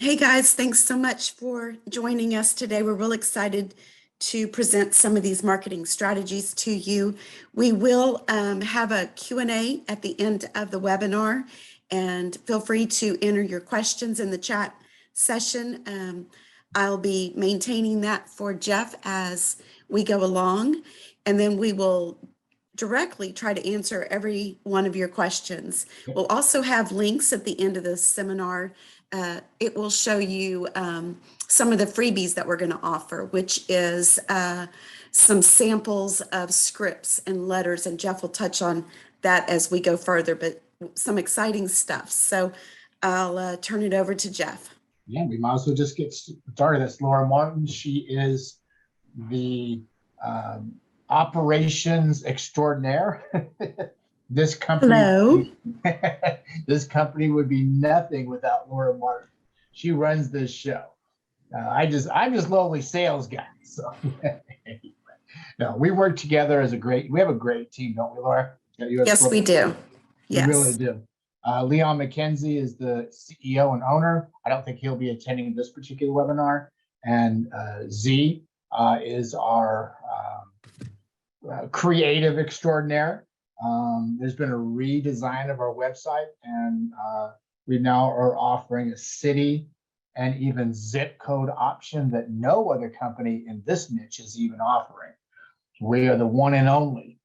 Hey guys, thanks so much for joining us today. We're real excited to present some of these marketing strategies to you. We will have a Q&A at the end of the webinar, and feel free to enter your questions in the chat session. I'll be maintaining that for Jeff as we go along, and then we will directly try to answer every one of your questions. We'll also have links at the end of the seminar. It will show you some of the freebies that we're going to offer, which is some samples of scripts and letters, and Jeff will touch on that as we go further, but some exciting stuff. So I'll turn it over to Jeff. Yeah, we might as well just get started. That's Laura Martin. She is the operations extraordinaire. This company, hello. This company would be nothing without Laura Martin. She runs this show. I'm just lonely sales guy. So no, we work together as we have a great team, don't we, Laura? Yes, we do. Yes, we really do. Leon McKenzie is the CEO and owner. I don't think he'll be attending this particular webinar. And Z is our creative extraordinaire. There's been a redesign of our website, and we now are offering a city and even zip code option that no other company in this niche is even offering. We are the one and only.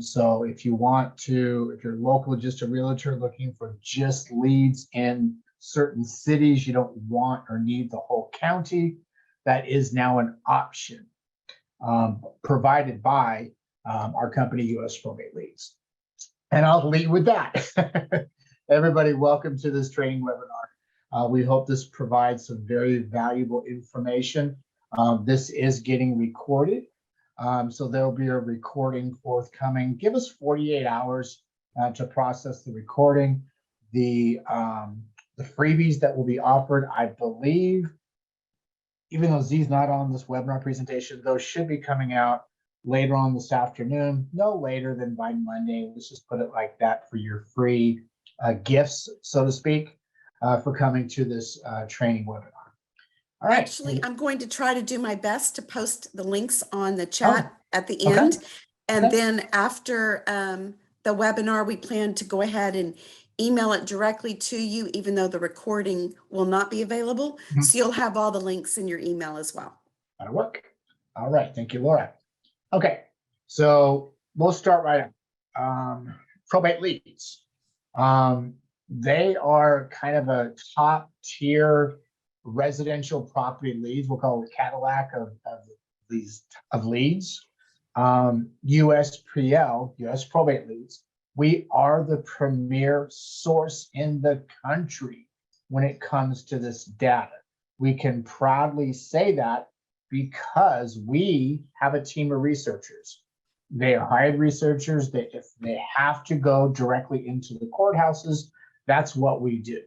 So if you're local, just a realtor looking for just leads in certain cities, you don't want or need the whole county, that is now an option provided by our company, US Probate Leads. And I'll lead with that. Everybody, welcome to this training webinar. We hope this provides some very valuable information. This is getting recorded. So there'll be a recording forthcoming. Give us 48 hours to process the recording. The freebies that will be offered, I believe, even though Z's not on this webinar presentation, those should be coming out later on this afternoon, no later than by Monday. Let's just put it like that for your free gifts, so to speak, for coming to this training webinar. All right. Actually, I'm going to try to do my best to post the links on the chat at the end. And then after the webinar, we plan to go ahead and email it directly to you, even though the recording will not be available. So you'll have all the links in your email as well. That'll work. All right. Thank you, Laura. Okay. So we'll start right up. Probate Leads. They are kind of a top tier residential property leads. We'll call it Cadillac of leads. USPL, US Probate Leads. We are the premier source in the country when it comes to this data. We can proudly say that because we have a team of researchers. They are hired researchers that if they have to go directly into the courthouses, that's what we do.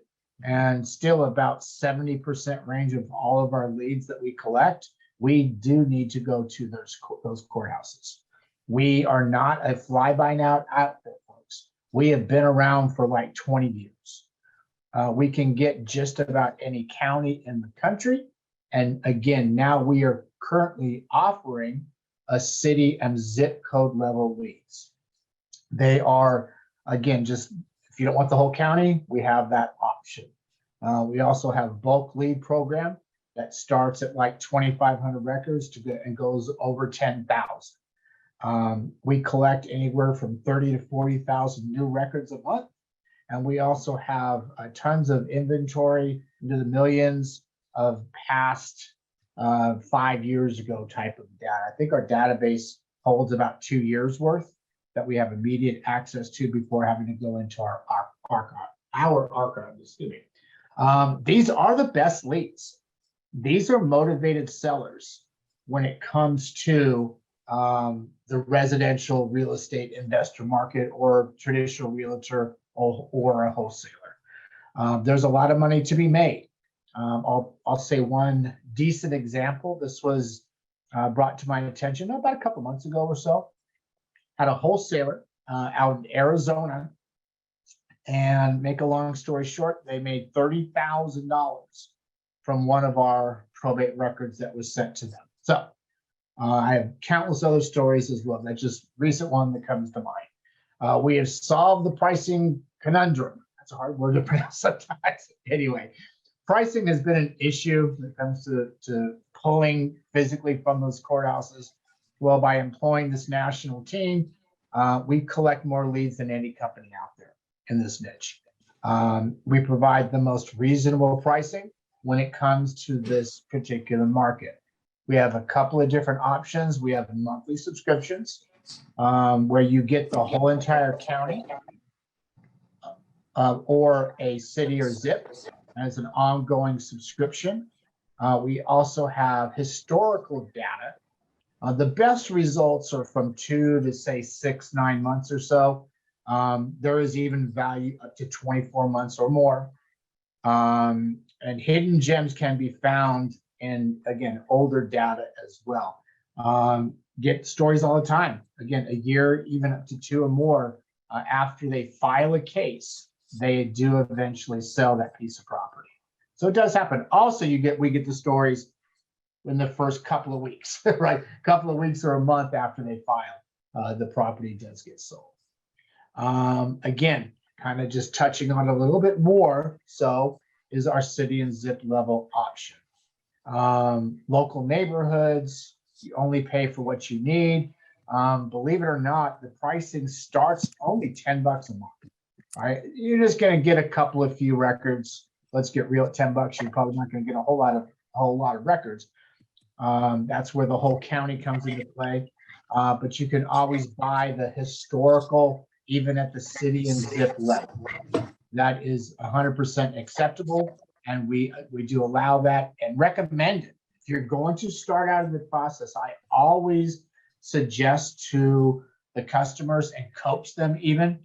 And still about 70% range of all of our leads that we collect, we do need to go to those courthouses. We are not a fly-by-night outfit, folks. We have been around for like 20 years. We can get just about any county in the country. And again, now we are currently offering a city and zip code level leads. They are, again, just if you don't want the whole county, we have that option. We also have bulk lead program that starts at like 2,500 records and goes over 10,000. We collect anywhere from 30 to 40,000 new records a month. And we also have tons of inventory into the millions of past 5 years ago type of data. I think our database holds about 2 years worth that we have immediate access to before having to go into our archive. Excuse me. These are the best leads. These are motivated sellers when it comes to the residential real estate investor market or traditional realtor or a wholesaler. There's a lot of money to be made. I'll say one decent example. This was brought to my attention about a couple months ago or so. Had a wholesaler out in Arizona, And make a long story short, they made $30,000 from one of our probate records that was sent to them. So I have countless other stories as well. That's just recent one that comes to mind. We have solved the pricing conundrum. That's a hard word to pronounce sometimes. Anyway, pricing has been an issue when it comes to pulling physically from those courthouses. Well, by employing this national team, we collect more leads than any company out there in this niche. We provide the most reasonable pricing when it comes to this particular market. We have a couple of different options. We have monthly subscriptions where you get the whole entire county or a city or zip as an ongoing subscription. We also have historical data. The best results are from 2 to say 6, 9 months or so. There is even value up to 24 months or more. And hidden gems can be found in, again, older data as well. Get stories all the time. Again, a year, even up to 2 or more after they file a case, they do eventually sell that piece of property. So it does happen. Also, we get the stories in the first couple of weeks, right? A couple of weeks or a month after they file, the property does get sold. Again, kind of just touching on a little bit more, so is our city and zip level option. Local neighborhoods, you only pay for what you need. Believe it or not, the pricing starts only $10 a month. Right? You're just going to get a couple of few records. Let's get real, at $10, you're probably not going to get a whole lot of records. That's where the whole county comes into play. But you can always buy the historical, even at the city and zip level. That is 100% acceptable, and we do allow that and recommend it. If you're going to start out in the process, I always suggest to the customers and coach them even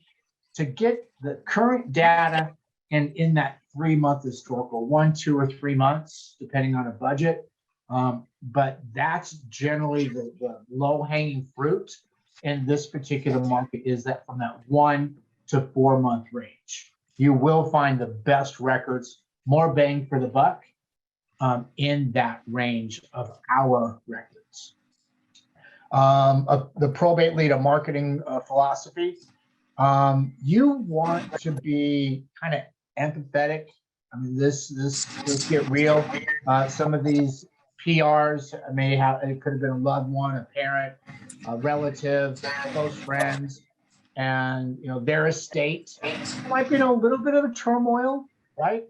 to get the current data and in that 3-month historical, 1, 2, or 3 months, depending on a budget. But that's generally the low-hanging fruit in this particular market, is that from that 1 to 4 month range. You will find the best records, more bang for the buck in that range of our records. The probate lead, a marketing philosophy. You want to be kind of empathetic. I mean, let's get real. Some of these PRs it could have been a loved one, a parent, a relative, close friends, and their estate might be in a little bit of a turmoil, right?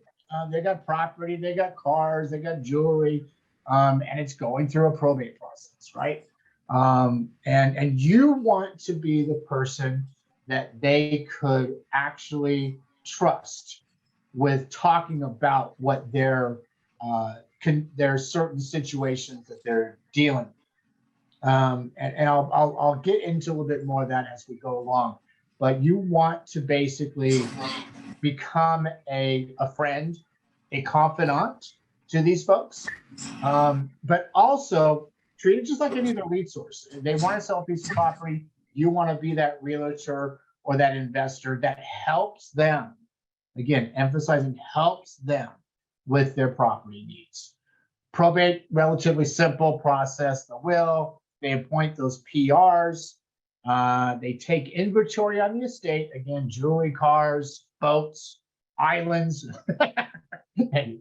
They got property, they got cars, they got jewelry, and it's going through a probate process, right? And you want to be the person that they could actually trust with talking about what their certain situations that they're dealing with. And I'll get into a little bit more of that as we go along. But you want to basically become a friend, a confidant to these folks, but also treat it just like any other lead source. If they want to sell a piece of property, you want to be that realtor or that investor that helps them. Again, emphasizing helps them with their property needs. Probate, relatively simple process. The will, they appoint those PRs. They take inventory on the estate. Again, jewelry, cars, boats, islands. Anyways,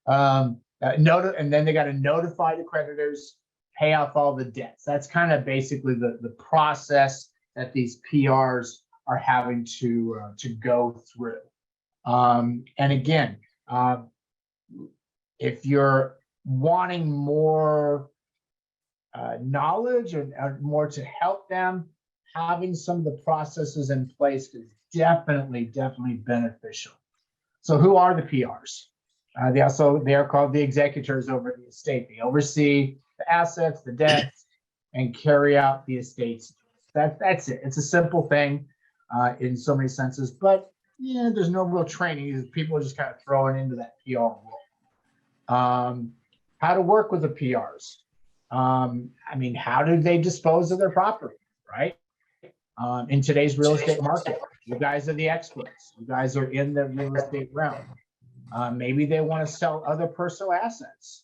and then they got to notify the creditors, pay off all the debts. That's kind of basically the process that these PRs are having to go through. And again, if you're wanting more knowledge or more to help them, having some of the processes in place is definitely beneficial. So who are the PRs? They are called the executors over the estate. They oversee the assets, the debts, and carry out the estates. That's it. It's a simple thing in so many senses, but there's no real training. People are just kind of thrown into that PR role. How to work with the PRs. How do they dispose of their property, right? in today's real estate market. You guys are the experts. You guys are in the real estate realm. Maybe they want to sell other personal assets.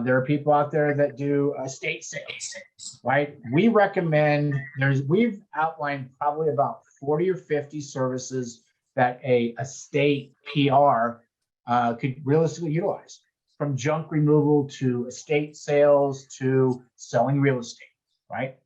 There are people out there that do estate sales, right? We recommend, we've outlined probably about 40 or 50 services that a estate PR could realistically utilize, from junk removal to estate sales to selling real estate, right?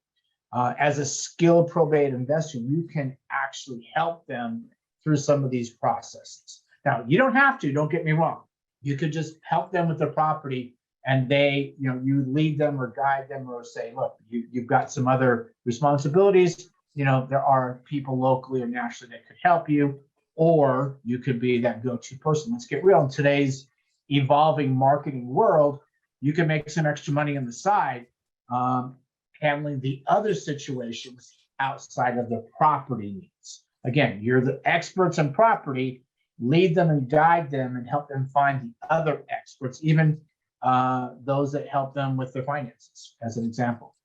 As a skilled probate investor, you can actually help them through some of these processes. Now, you don't have to, don't get me wrong. You could just help them with their property, and they, you lead them or guide them or say, look, you've got some other responsibilities. There are people locally or nationally that could help you, or you could be that go-to person. Let's get real. In today's evolving marketing world, you can make some extra money on the side, handling the other situations outside of the property needs. Again, you're the experts in property. Lead them and guide them and help them find the other experts, even those that help them with their finances, as an example.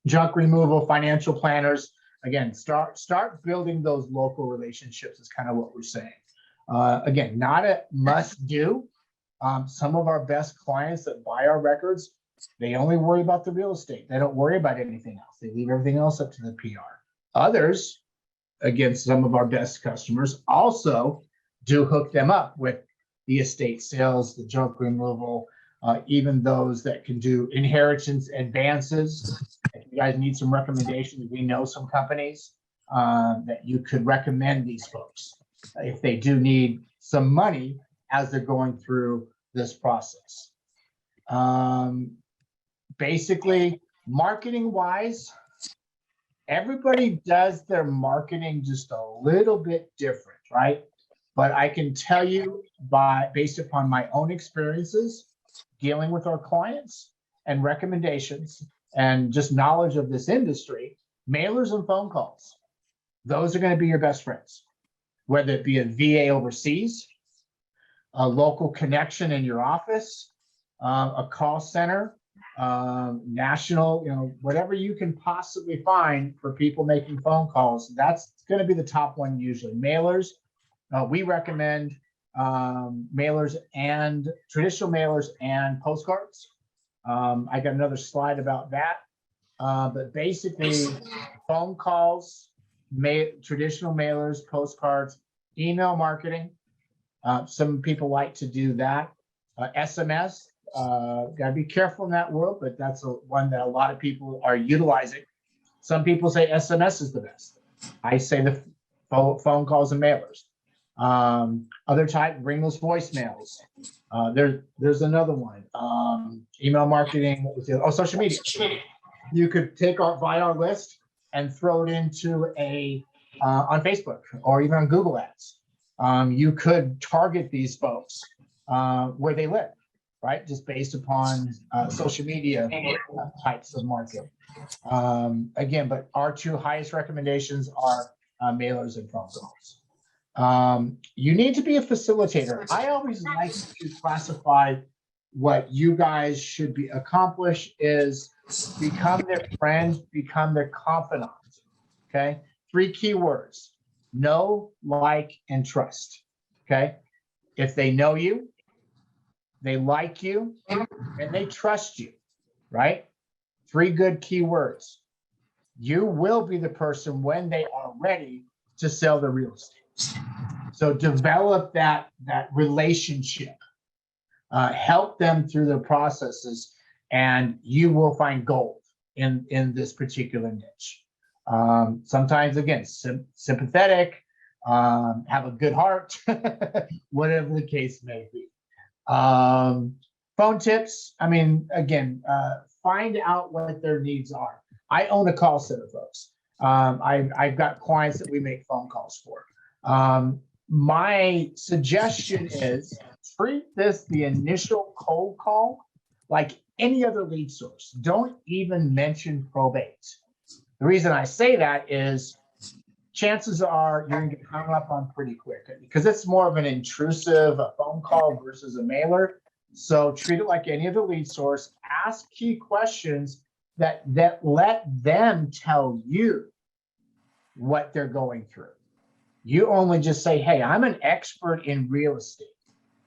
Junk removal, financial planners. Again, start building those local relationships is kind of what we're saying. Again, not a must do. Some of our best clients that buy our records, they only worry about the real estate. They don't worry about anything else. They leave everything else up to the PR. Others, again, some of our best customers also do hook them up with the estate sales, the junk removal, even those that can do inheritance advances. If you guys need some recommendations, we know some companies that you could recommend these folks if they do need some money as they're going through this process. Basically, marketing wise, everybody does their marketing just a little bit different, right? But I can tell you, based upon my own experiences dealing with our clients and recommendations and just knowledge of this industry, mailers and phone calls, those are going to be your best friends. Whether it be a VA overseas, a local connection in your office, a call center, national, whatever you can possibly find for people making phone calls, that's going to be the top one usually. Mailers, we recommend mailers and traditional mailers and postcards. I got another slide about that. But basically, phone calls, traditional mailers, postcards, email marketing. Some people like to do that. SMS, gotta be careful in that world, but that's one that a lot of people are utilizing. Some people say SMS is the best. I say the phone calls and mailers. Other type, ringless voicemails. There's another one. Email marketing. What was the other? Oh, social media. You could take buy our list and throw it into on Facebook or even on Google Ads. You could target these folks where they live, right? Just based upon social media types of market. Again, but our two highest recommendations are mailers and phone calls. You need to be a facilitator. I always like to classify what you guys should accomplish is become their friend, become their confidant. Okay, 3 key words: know, like, and trust. Okay, if they know you, they like you, and they trust you, right? 3 good key words. You will be the person when they are ready to sell the real estate. So develop that relationship, help them through their processes, and you will find gold in this particular niche. Sometimes, again, sympathetic, have a good heart, whatever the case may be. Phone tips, again, find out what their needs are. I own a call center, folks. I've got clients that we make phone calls for. My suggestion is treat the initial cold call like any other lead source. Don't even mention probate. The reason I say that is chances are you're going to get hung up on pretty quick because it's more of an intrusive phone call versus a mailer. So treat it like any other lead source. Ask key questions that let them tell you what they're going through. You only just say, hey, I'm an expert in real estate,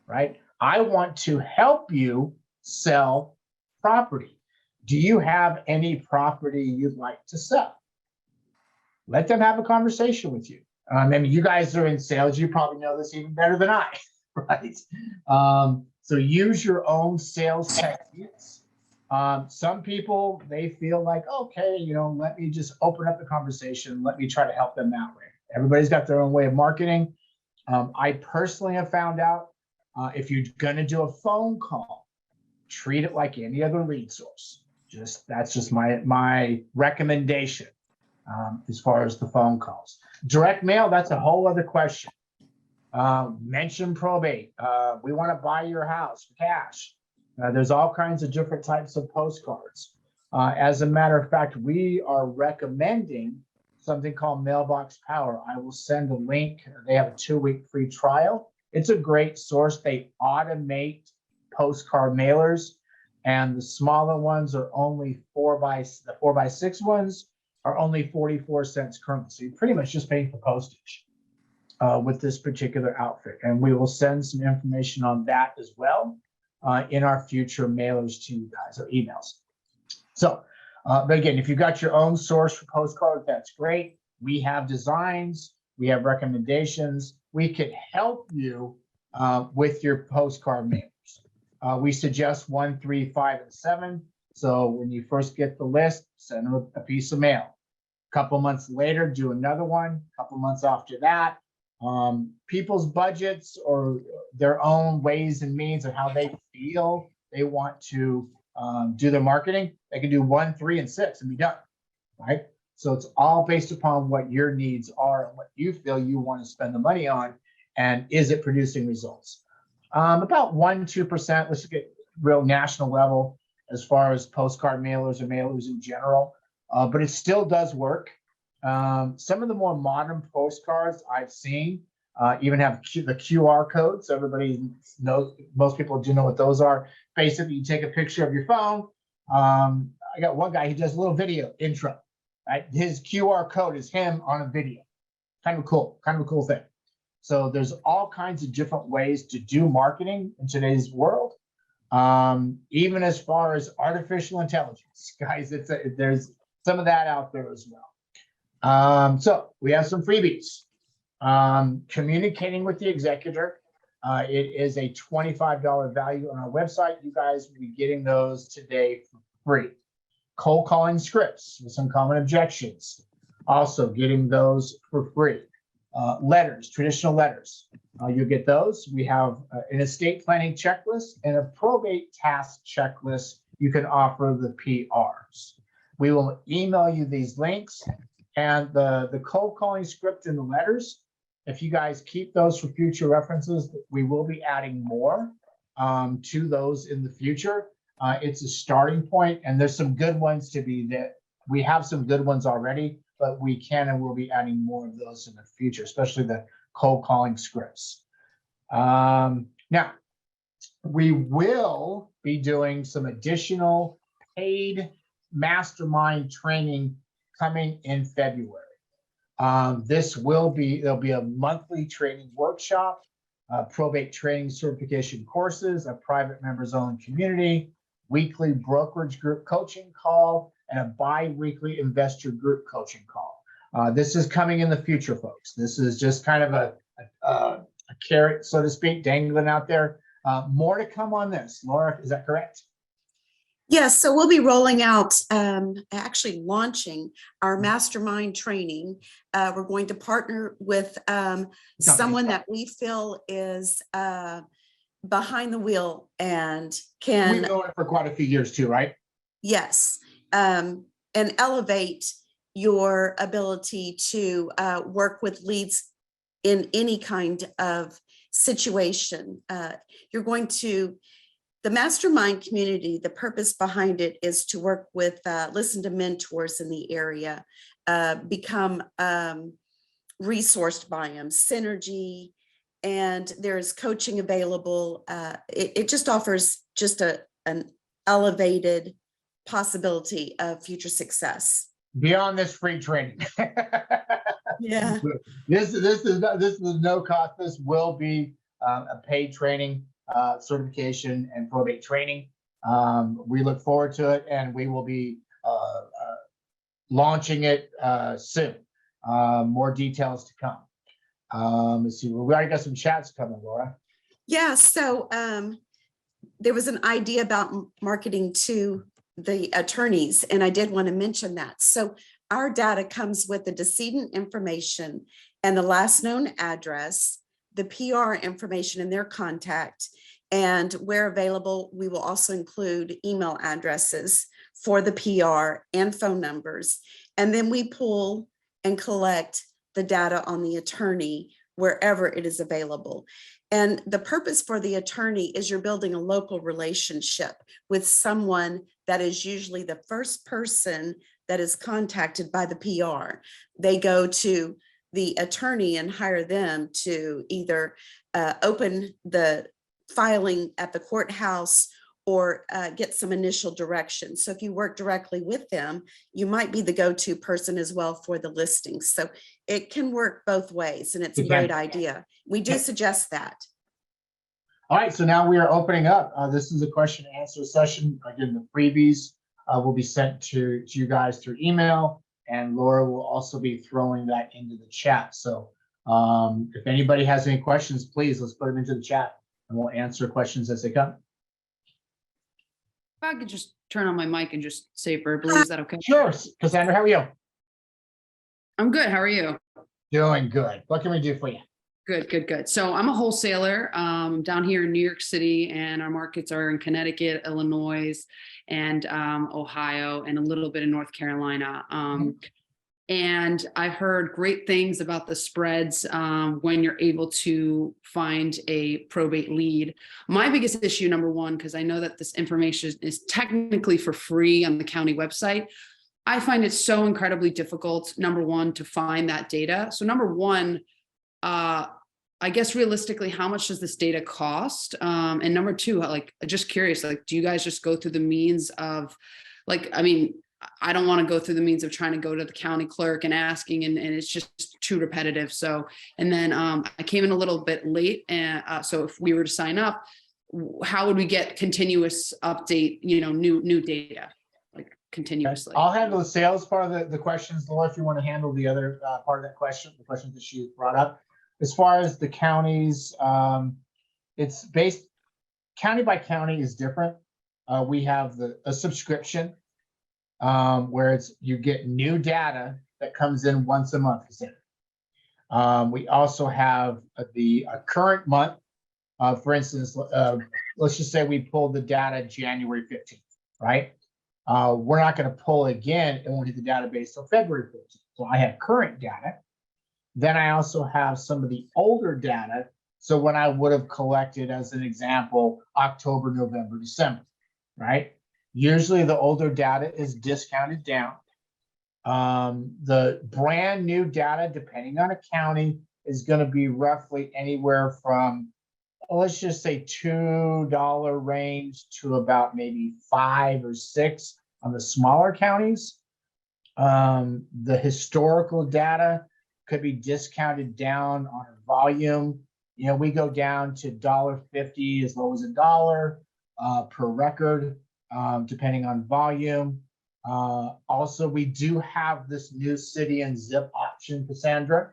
right? I want to help you sell property. Do you have any property you'd like to sell? Let them have a conversation with you. I mean, you guys are in sales. You probably know this even better than I, right? So use your own sales techniques. Some people, they feel like, okay, you know, let me just open up the conversation. Let me try to help them that way. Everybody's got their own way of marketing. I personally have found out if you're going to do a phone call, treat it like any other lead source. That's just my recommendation as far as the phone calls. Direct mail, that's a whole other question. Mention probate. We want to buy your house for cash. There's all kinds of different types of postcards. As a matter of fact, we are recommending something called Mailbox Power. I will send a link. They have a 2-week free trial. It's a great source. They automate postcard mailers, and the smaller ones are only the 4x6 ones are only 44 cents currently. So you're pretty much just paying for postage with this particular outfit. And we will send some information on that as well in our future mailers to you guys, or emails. So, but again, if you've got your own source for postcards, that's great. We have designs, we have recommendations. We could help you with your postcard mailers. We suggest 1, 3, 5, and 7. So when you first get the list, send them a piece of mail. A couple months later, do another one. A couple months after that. People's budgets or their own ways and means of how they feel they want to do their marketing, they can do 1, 3, and 6 and be done, right? So it's all based upon what your needs are and what you feel you want to spend the money on, and is it producing results? About 1, 2%. Let's look at real national level as far as postcard mailers or mailers in general, but it still does work. Some of the more modern postcards I've seen even have the QR codes. Everybody knows, most people do know what those are. Basically, you take a picture of your phone. I got one guy, he does a little video intro, right? His QR code is him on a video. Kind of a cool thing. So there's all kinds of different ways to do marketing in today's world. Even as far as artificial intelligence, guys, there's some of that out there as well. So we have some freebies. Communicating with the executor. It is a $25 value on our website. You guys will be getting those today for free. Cold calling scripts with some common objections. Also getting those for free. Letters, traditional letters. You'll get those. We have an estate planning checklist and a probate task checklist. You can offer the PRs. We will email you these links, and the cold calling script and the letters. If you guys keep those for future references, we will be adding more to those in the future. It's a starting point, and there's some good ones to be that we have some good ones already, but we can and will be adding more of those in the future, especially the cold calling scripts. Now, we will be doing some additional paid mastermind training coming in February. There'll be a monthly training workshop, probate training certification courses, a private members only community, weekly brokerage group coaching call, and a bi-weekly investor group coaching call. This is coming in the future, folks. This is just kind of a carrot, so to speak, dangling out there. More to come on this. Laura, is that correct? Yes, so we'll be rolling out, actually launching our mastermind training. We're going to partner with someone that we feel is behind the wheel and can— We've known it for quite a few years too, right? Yes, and elevate your ability to work with leads in any kind of situation. The mastermind community, the purpose behind it is to work with, listen to mentors in the area, become resourced by them, synergy, and there's coaching available. It just offers just an elevated possibility of future success. Beyond this free training. Yeah. This is no cost. This will be a paid training, certification and probate training. We look forward to it, and we will be launching it soon. More details to come. Let's see. We already got some chats coming, Laura. Yeah. So there was an idea about marketing to the attorneys, and I did want to mention that. So our data comes with the decedent information and the last known address, the PR information and their contact, and where available, we will also include email addresses for the PR and phone numbers. And then we pull and collect the data on the attorney wherever it is available. And the purpose for the attorney is you're building a local relationship with someone that is usually the first person that is contacted by the PR. They go to the attorney and hire them to either open the filing at the courthouse or get some initial direction. So if you work directly with them, you might be the go-to person as well for the listings. So it can work both ways, and it's a great idea. We do suggest that. All right, so now we are opening up. This is a question and answer session. Again, the freebies will be sent to you guys through email, and Laura will also be throwing that into the chat. So if anybody has any questions, please, let's put them into the chat, and we'll answer questions as they come. If I could just turn on my mic and just say it verbally, is that okay? Sure. Cassandra, how are you? I'm good. How are you? Doing good. What can we do for you? Good, good, good. So I'm a wholesaler down here in New York City, and our markets are in Connecticut, Illinois, and Ohio, and a little bit in North Carolina. And I've heard great things about the spreads when you're able to find a probate lead. My biggest issue, number one, because I know that this information is technically for free on the county website, I find it so incredibly difficult, number one, to find that data. So number one, I guess realistically, how much does this data cost? And number two, like, just curious, like, do you guys just go through the means of, like, I mean, I don't want to go through the means of trying to go to the county clerk and asking, and it's just too repetitive. So, and then I came in a little bit late. And so if we were to sign up, how would we get continuous update, you know, new data, like continuously? I'll handle the sales part of the questions, Laura, if you want to handle the other part of that question, the questions that she brought up. As far as the counties, it's based county by county is different. We have a subscription where you get new data that comes in once a month. We also have the current month. For instance, let's just say we pulled the data January 15th, right? We're not going to pull again. It won't hit the database till February 15th. So I have current data. Then I also have some of the older data. So when I would have collected, as an example, October, November, December, right? Usually the older data is discounted down. The brand new data, depending on a county, is going to be roughly anywhere from, let's just say, $2 range to about maybe $5 or $6 on the smaller counties. The historical data could be discounted down on a volume. You know, we go down to $1.50 as low as $1 per record, depending on volume. Also, we do have this new city and zip option, Cassandra.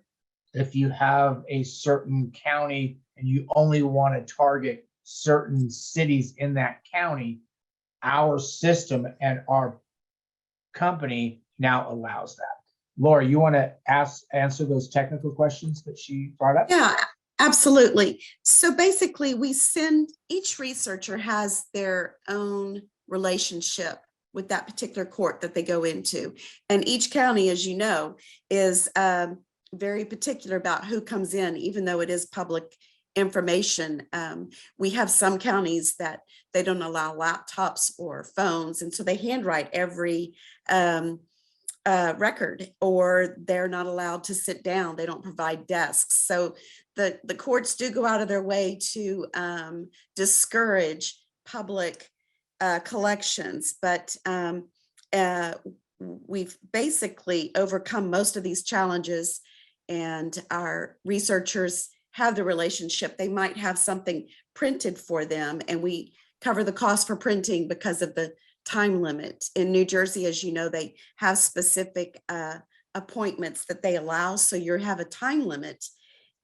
If you have a certain county and you only want to target certain cities in that county, our system and our company now allows that. Laura, you want to answer those technical questions that she brought up? Yeah, absolutely. So basically, each researcher has their own relationship with that particular court that they go into. And each county, as you know, is very particular about who comes in, even though it is public information. We have some counties that they don't allow laptops or phones, and so they handwrite every record, or they're not allowed to sit down. They don't provide desks. So the courts do go out of their way to discourage public collections, but we've basically overcome most of these challenges and our researchers have the relationship. They might have something printed for them, and we cover the cost for printing because of the time limit. In New Jersey, as you know, they have specific appointments that they allow, so you have a time limit,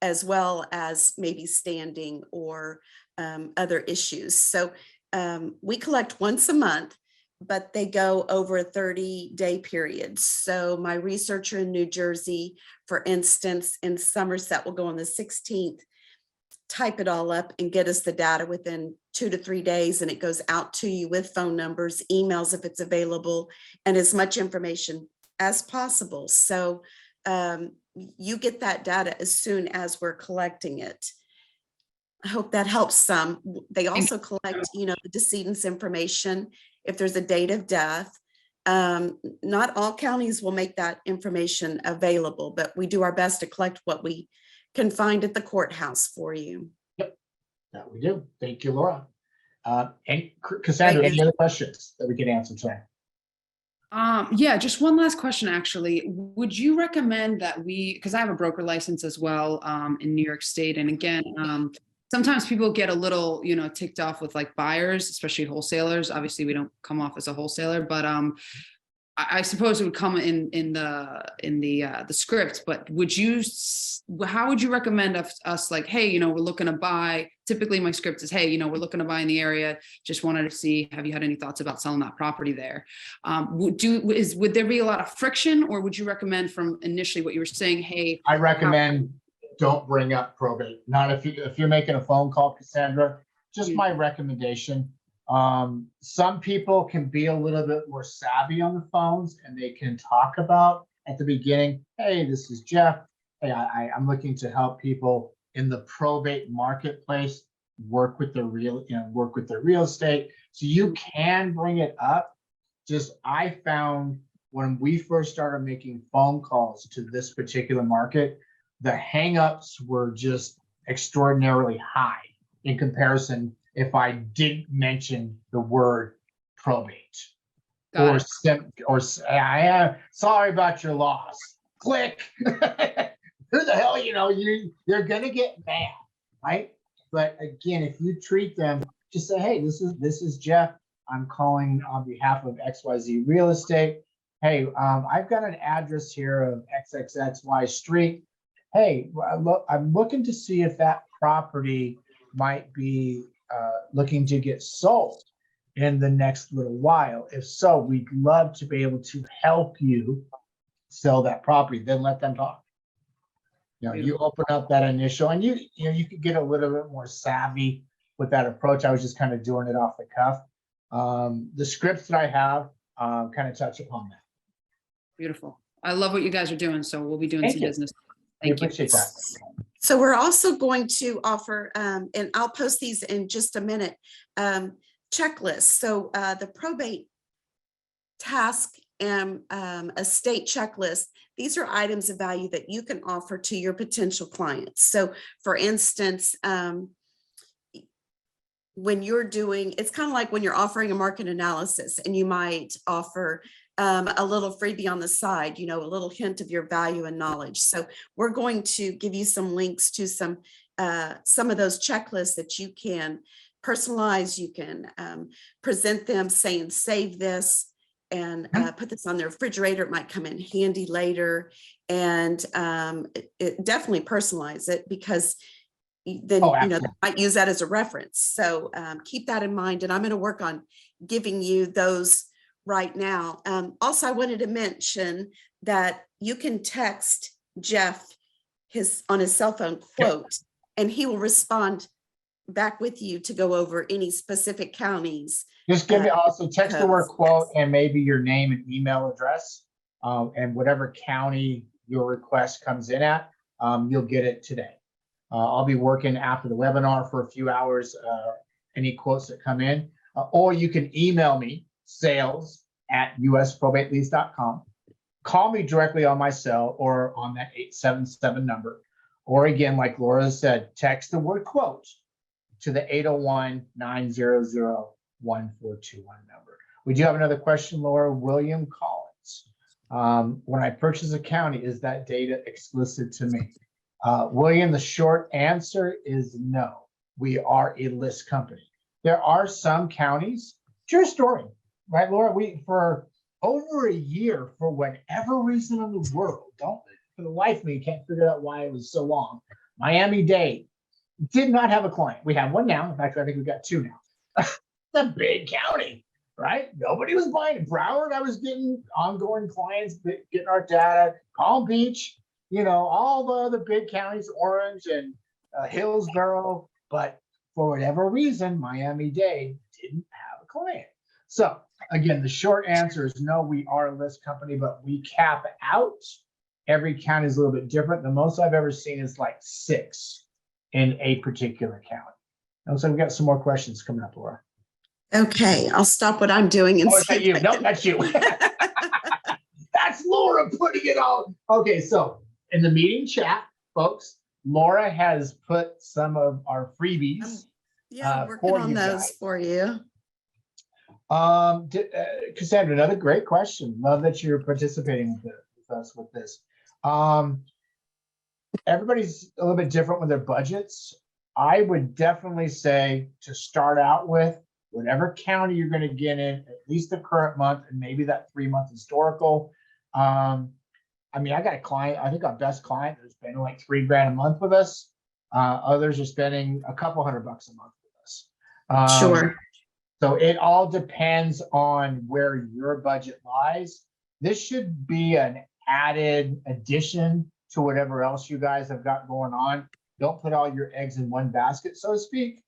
as well as maybe standing or other issues. So we collect once a month, but they go over a 30-day period. So my researcher in New Jersey, for instance, in Somerset, will go on the 16th, type it all up and get us the data within 2 to 3 days, and it goes out to you with phone numbers, emails if it's available, and as much information as possible. So you get that data as soon as we're collecting it. I hope that helps some. They also collect, the decedent's information if there's a date of death. Not all counties will make that information available, but we do our best to collect what we can find at the courthouse for you. Yep, that we do. Thank you, Laura. And Cassandra, any other questions that we can answer today? Yeah, just one last question, actually. Would you recommend that because I have a broker license as well in New York State. And again, sometimes people get a little, ticked off with like buyers, especially wholesalers. Obviously, we don't come off as a wholesaler, but I suppose it would come in the script. But how would you recommend us like, hey, we're looking to buy? Typically, my script is, hey, we're looking to buy in the area. Just wanted to see, have you had any thoughts about selling that property there? Would there be a lot of friction, or would you recommend from initially what you were saying? Hey, I recommend don't bring up probate. Not if you're making a phone call, Cassandra. Just my recommendation. Some people can be a little bit more savvy on the phones, and they can talk about at the beginning, hey, this is Jeff. Hey, I'm looking to help people in the probate marketplace work with their real estate. So you can bring it up. Just I found when we first started making phone calls to this particular market, the hangups were just extraordinarily high in comparison if I didn't mention the word probate. Or I am sorry about your loss. Click. Who the hell, they're gonna get mad, right? But again, if you treat them, just say, hey, this is Jeff. I'm calling on behalf of XYZ Real Estate. Hey, I've got an address here of XXXY Street. Hey, I'm looking to see if that property might be looking to get sold in the next little while. If so, we'd love to be able to help you sell that property. Then let them talk. You open up that initial, and you could get a little bit more savvy with that approach. I was just kind of doing it off the cuff. The scripts that I have kind of touch upon that. Beautiful. I love what you guys are doing. So we'll be doing some business. Thank you. Appreciate that. So we're also going to offer, and I'll post these in just a minute, checklists. So the probate task and estate checklist, these are items of value that you can offer to your potential clients. So for instance, when you're doing, it's kind of like when you're offering a market analysis, and you might offer a little freebie on the side, a little hint of your value and knowledge. So we're going to give you some links to some of those checklists that you can personalize. You can present them saying, save this and put this on their refrigerator. It might come in handy later, and it definitely personalize it, because then they might use that as a reference. So keep that in mind, and I'm going to work on giving you those right now. Also, I wanted to mention that you can text Jeff on his cell phone quote, and he will respond back with you to go over any specific counties. Just give me also text the word quote and maybe your name and email address, and whatever county your request comes in at, you'll get it today. I'll be working after the webinar for a few hours, any quotes that come in, or you can email me, sales@usprobateleads.com. Call me directly on my cell or on that 877 number. Or again, like Laura said, text the word quote to the 801-900-1421 number. We do have another question, Laura. William Collins. When I purchase a county, is that data exclusive to me? William, the short answer is no. We are a list company. There are some counties, true story, right, Laura? We, for over a year, for whatever reason in the world, for the life of me, can't figure out why it was so long. Miami-Dade did not have a client. We have one now. In fact, I think we've got two now. It's a big county, right? Nobody was buying it. Broward, I was getting ongoing clients, getting our data. Palm Beach, all the other big counties, Orange and Hillsborough. But for whatever reason, Miami-Dade didn't have a client. So again, the short answer is no, we are a list company, but we cap out. Every county is a little bit different. The most I've ever seen is like 6 in a particular county. And so we've got some more questions coming up, Laura. Okay, I'll stop what I'm doing and Oh, is see that you? Nope, that's you. That's Laura putting it on. Okay, so in the meeting chat, folks, Laura has put some of our freebies. Yeah, working for on you those guys. for you. Cassandra, another great question. Love that you're participating with us with this. Everybody's a little bit different with their budgets. I would definitely say to start out with whatever county you're going to get in, at least the current month, and maybe that 3-month historical. I mean, I got a client, I think our best client is spending like $3,000 a month with us. Others are spending a couple $100 a month with us. Sure. So it all depends on where your budget lies. This should be an added addition to whatever else you guys have got going on. Don't put all your eggs in one basket, so to speak.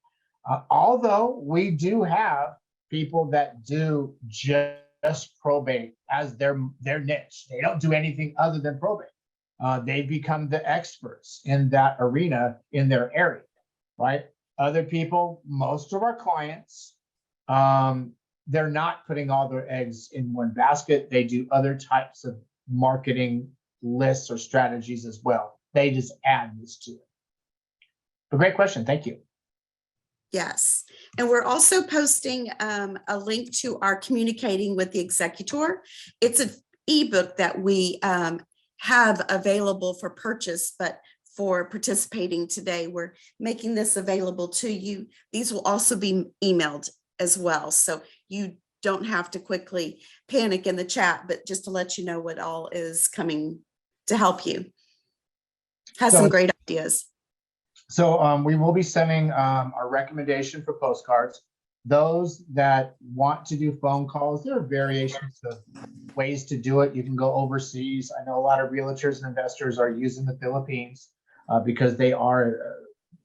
Although we do have people that do just probate as their niche. They don't do anything other than probate. They become the experts in that arena in their area, right? Other people, most of our clients, they're not putting all their eggs in one basket. They do other types of marketing lists or strategies as well. They just add this to it. But great question. Thank you. Yes. And we're also posting a link to our Communicating with the Executor. It's an ebook that we have available for purchase, but for participating today, we're making this available to you. These will also be emailed as well. So you don't have to quickly panic in the chat, but just to let you know what all is coming to help you. Has some great ideas. So we will be sending our recommendation for postcards. Those that want to do phone calls, there are variations of ways to do it. You can go overseas. I know a lot of realtors and investors are using the Philippines because they are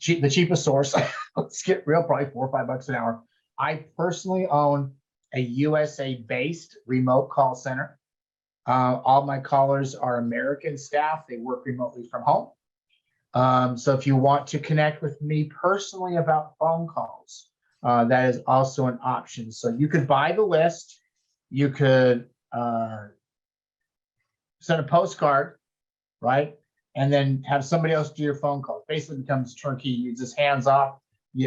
the cheapest source. Let's get real, probably $4 or $5 an hour. I personally own a USA-based remote call center. All my callers are American staff. They work remotely from home. So if you want to connect with me personally about phone calls, that is also an option. So you could buy the list, you could send a postcard, right? And then have somebody else do your phone call. Basically becomes turnkey. You just hands off.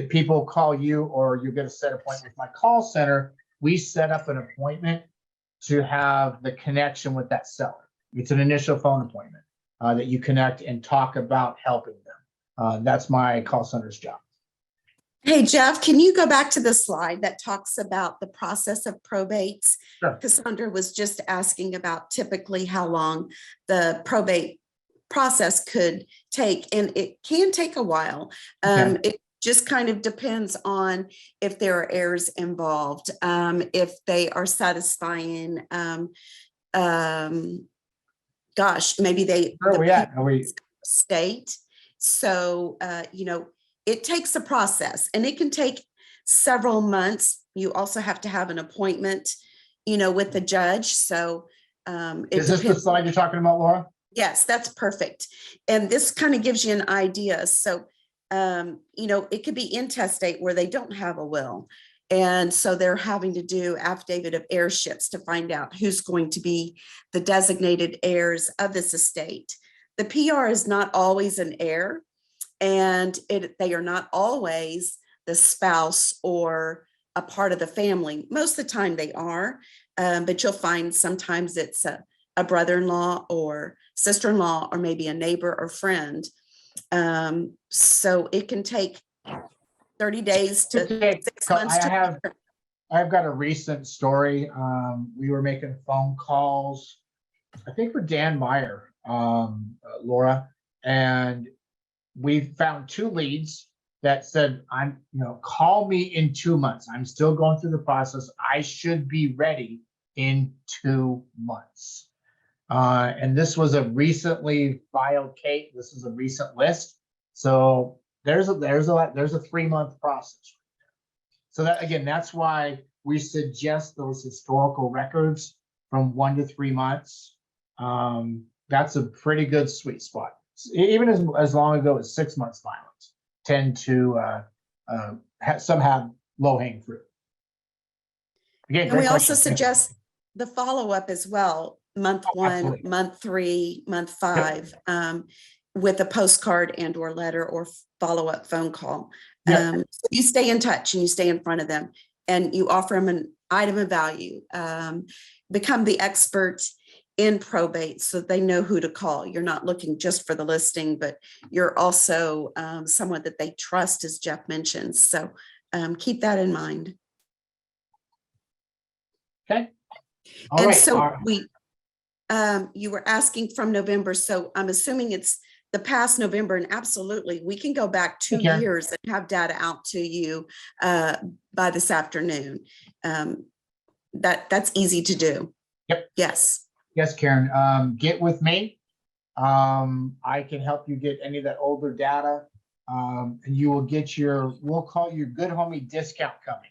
People call you, or you get a set appointment with my call center. We set up an appointment to have the connection with that seller. It's an initial phone appointment that you connect and talk about helping them. That's my call center's job. Hey, Jeff, can you go back to the slide that talks about the process of probates? Sure. Cassandra was just asking about typically how long the probate process could take, and it can take a while. It just kind of depends on if there are heirs involved, if they are satisfying, gosh, maybe they Where are we at? Are we state. So, it takes a process, and it can take several months. You also have to have an appointment, with the judge. So, is this the slide you're talking about, Laura? Yes, that's perfect. And this kind of gives you an idea. So, it could be intestate where they don't have a will. And so they're having to do affidavit of heirships to find out who's going to be the designated heirs of this estate. The PR is not always an heir, and they are not always the spouse or a part of the family. Most of the time they are, but you'll find sometimes it's a brother-in-law or sister-in-law, or maybe a neighbor or friend. So it can take 30 days to Okay, 6 months to a year. I've got a recent story. We were making phone calls, I think for Dan Meyer, Laura, and we found 2 leads that said, call me in 2 months. I'm still going through the process. I should be ready in 2 months. And this was a recently filed case. This is a recent list. So there's a 3-month process. So that, again, that's why we suggest those historical records from 1 to 3 months. That's a pretty good sweet spot. Even as long ago as 6 months filings tend to some have low hanging fruit. Again, And we also question. suggest the follow-up as well, month 1, Absolutely. month 3, month 5, with a postcard and or letter or follow-up phone call. Yep. So you stay in touch and you stay in front of them and you offer them an item of value, become the expert in probate so they know who to call. You're not looking just for the listing, but you're also someone that they trust, as Jeff mentioned. So keep that in mind. Okay. All And right. so you were asking from November, so I'm assuming it's the past November, and absolutely, we can go back 2 years and have data out to you by this afternoon. That's easy to do. Yep. Yes. Yes, Karen. Get with me. I can help you get any of that older data, and you will get we'll call your good homie discount coming.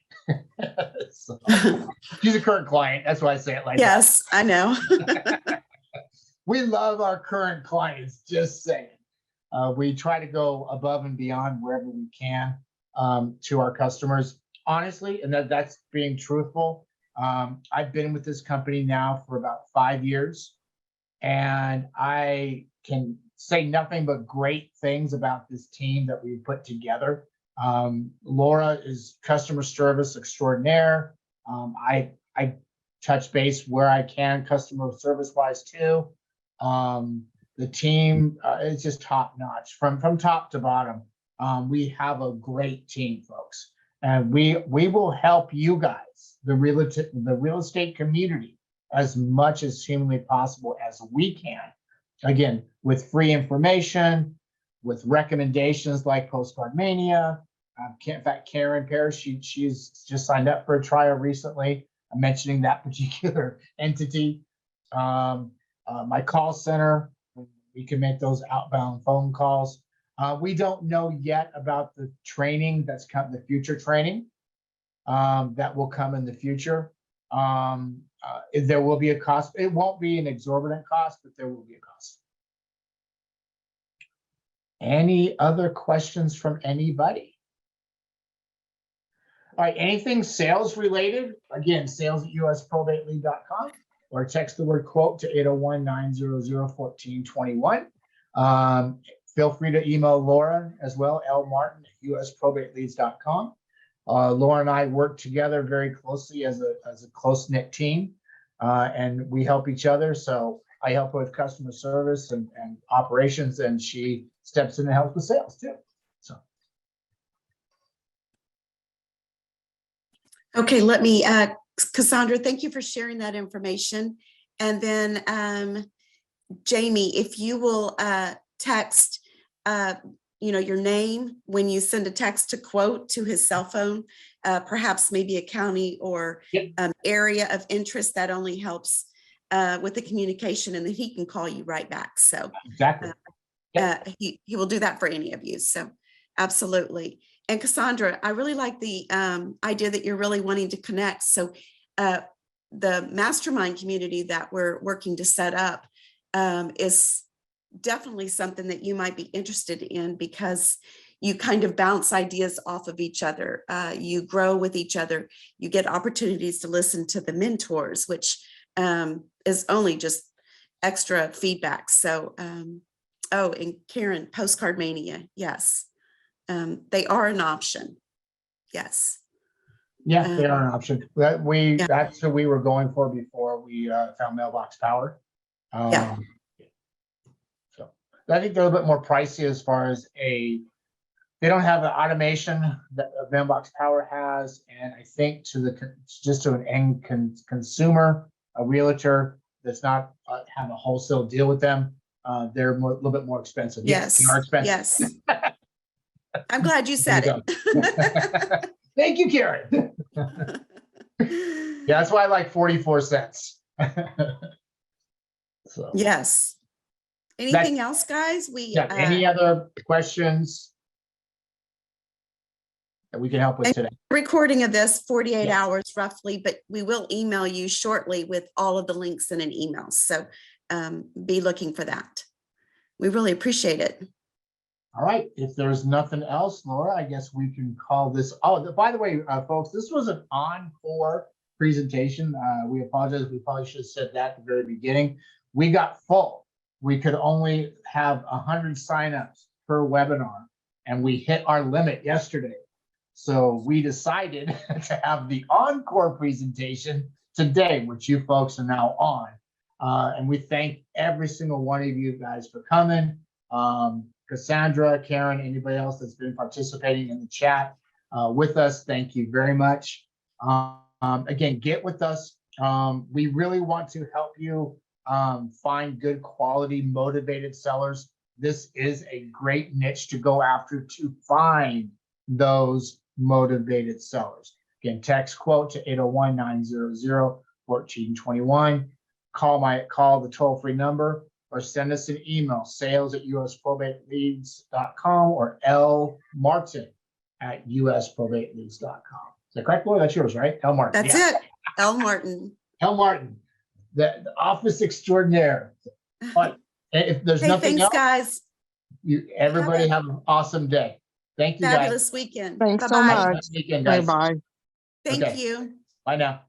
So, she's a current client. That's why I say it like yes, that. I know. We love our current clients, just saying. We try to go above and beyond wherever we can to our customers, honestly, and that's being truthful. I've been with this company now for about 5 years, and I can say nothing but great things about this team that we put together. Laura is customer service extraordinaire. I touch base where I can, customer service wise too. The team is just top notch from top to bottom. We have a great team, folks, and we will help you guys, the real estate community, as much as humanly possible as we can. Again, with free information, with recommendations like Postcard Mania. In fact, Karen Parrish, she's just signed up for a trial recently. I'm mentioning that particular entity. My call center, we can make those outbound phone calls. We don't know yet about the training that's come, the future training that will come in the future. There will be a cost. It won't be an exorbitant cost, but there will be a cost. Any other questions from anybody? All right, anything sales related? Again, sales@usprobatelead.com or text the word quote to 801-900-1421. Feel free to email Laura as well, lmartin@usprobateleads.com. Laura and I work together very closely as a close-knit team, and we help each other. So I help her with customer service and operations, and she steps in and helps with sales too. So. Okay, let me, Cassandra, thank you for sharing that information. And then Jamie, if you will text, your name when you send a text to quote to his cell phone, perhaps maybe a county or area of interest, that only helps with the communication, and then he can call you right back. So exactly. He will do that for any of you. So absolutely. And Cassandra, I really like the idea that you're really wanting to connect. So the mastermind community that we're working to set up is definitely something that you might be interested in, because you kind of bounce ideas off of each other. You grow with each other. You get opportunities to listen to the mentors, which is only just extra feedback. So, oh, and Karen, Postcard Mania. Yes. They are an option. Yes. Yeah, they are an option. That's what we were going for before we found Mailbox Power. Yeah. So I think they're a little bit more pricey as far as they don't have the automation that a Vanbox Power has. And I think just to an end consumer, a realtor that's not have a wholesale deal with them, they're a little bit more expensive. Yes, they are expensive. Yes. I'm glad you said There you it. Thank you, Karen. Yeah, that's why I like 44 cents. So Yes. Anything else, guys? yeah, any other questions that we can help with today? Recording of this 48 Yeah. hours roughly, but we will email you shortly with all of the links in an email. So be looking for that. We really appreciate it. All right, if there's nothing else, Laura, I guess we can call this. Oh, by the way, folks, this was an encore presentation. We apologize. We probably should have said that at the very beginning. We got full. We could only have 100 signups per webinar, and we hit our limit yesterday. So we decided to have the encore presentation today, which you folks are now on. And we thank every single one of you guys for coming. Cassandra, Karen, anybody else that's been participating in the chat with us, thank you very much. Again, get with us. We really want to help you find good quality, motivated sellers. This is a great niche to go after to find those motivated sellers. Again, text quote to 801-900-1421. Call the toll-free number, or send us an email, sales@uspробateleads.com or lmartin@uspробateleads.com. Is that correct, Laura? That's yours, right? L Martin. That's it. L Martin. L Martin, the office extraordinaire. But if there's Hey, nothing thanks, else, guys. everybody have an awesome day. Thank you, guys. Fabulous weekend. Thanks so Bye-bye. much. Weekend, guys. Bye-bye. Thank Okay. you. Bye now.